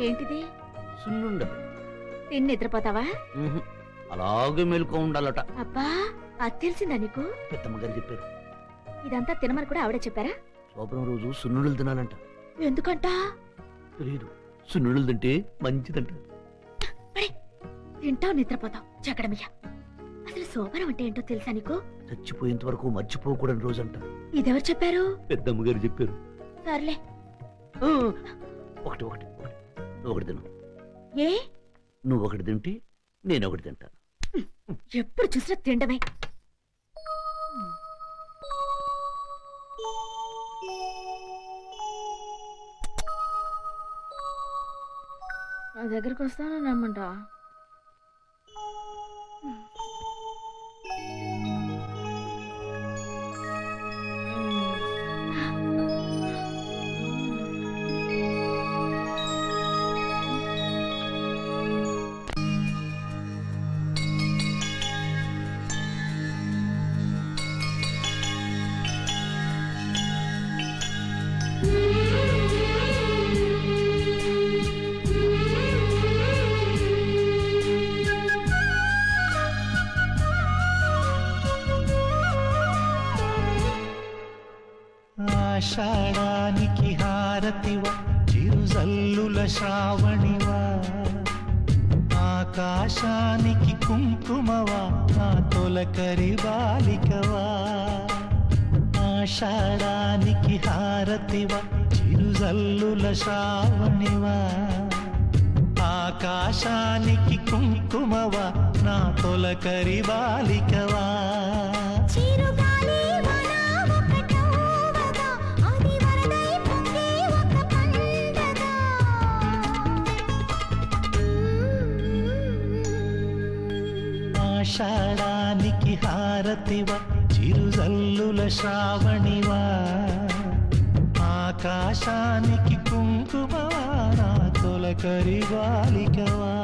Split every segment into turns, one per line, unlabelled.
ఏంటిది?
సున్నుండలు.
తిని నిద్రపోతావా?
అలాగే మెలుకో ఉండాలట.
అబ్బా, అది తెలిసిందా నీకు?
పెద్దమ్మ గారు చెప్పారు.
ఇదంతా తినమని కూడా ఆవిడే చెప్పారా?
శోభనం రోజు సున్నుండలు తినాలంట.
ఎందుకంట?
తెలియదు. సున్నుండలు తింటే మంచిదంట.
తింటావు, నిద్రపోతావు. చక్కడమయ్యా, అసలు శోభనం అంటే ఏంటో తెలుసా నీకు?
చచ్చిపోయేంత వరకు మర్చిపోకూడని రోజంట.
ఇదెవరు చెప్పారు?
పెద్దమ్మ గారు చెప్పారు.
సర్లే.
ఒకటి ఒకటి ఒకటి నువ్వు ఒకటి తిను.
ఏ?
నువ్వు ఒకటి తింటే నేను ఒకటి తింటాను.
ఎప్పుడు చూసినా తిండమే. నా దగ్గరికి వస్తాను నమ్మంటా.
ఆషాఢానికి హారతివా, చిరుజల్లుల శ్రావణివా, ఆకాశానికి కుంకుమవా, నా తొలకరి బాలికవా. ఆషాఢానికి హారతివా, చిరుజల్లుల శ్రావణివా, ఆకాశానికి కుంకుమవా, నా తొలకరి బాలికవా. ఆషాఢానికి హారతివా, చిరుజల్లుల శ్రావణివా, ఆకాశానికి కుంకుమవా, నా తొలకరి బాలికవా.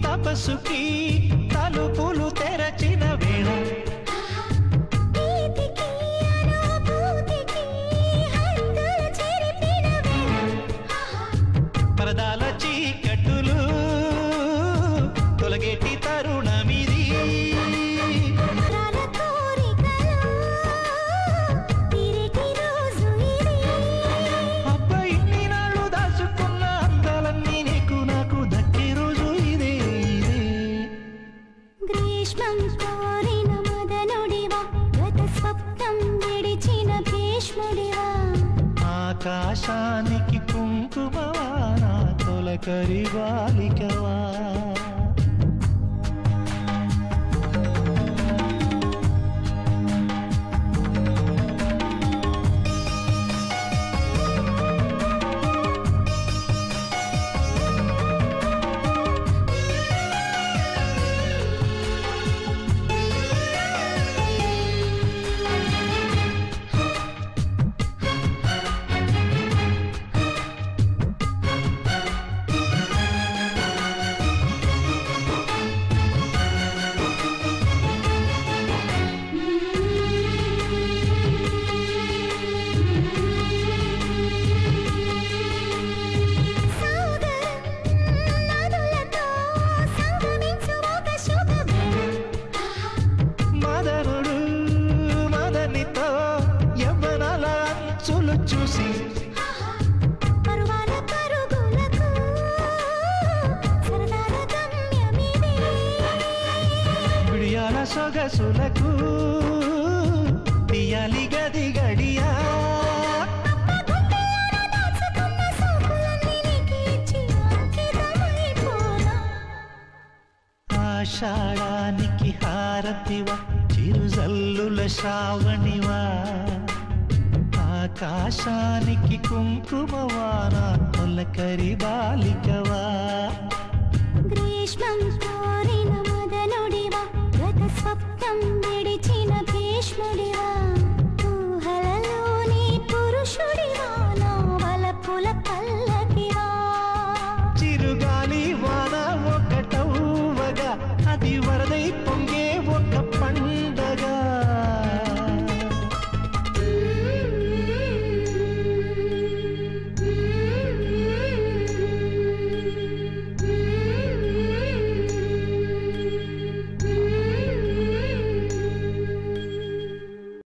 తపస్సుకి తలుపులు తెరచిన వేళ, పరదాల చీకట్టులు తొలగేటి తరుణమిది. అబ్బాయి ఇన్ని నాళ్ళు దాచుకున్న అందాలన్నీ నీకు నాకు దక్కే రోజు ఇదే.
గ్రీష్మం కోరిన మదనుడివా, గత స్వప్నం విడిచిన భీష్ముడివా,
ఆకాశానికి కుంకుమవా, నా తొలకరి బాలికవా. చూసి విడియాల సొగసులకు తీయాలి గది గడియా. ఆషాఢానికి హారతివా, చిరుజల్లుల శ్రావణివా, ఆకాశానికి కుంకుమవా, నా తొలకరి బాలికవా.
గ్రీష్మం కోరిన మదనుడివా, గత స్వప్నం విడిచిన భీష్ముడివా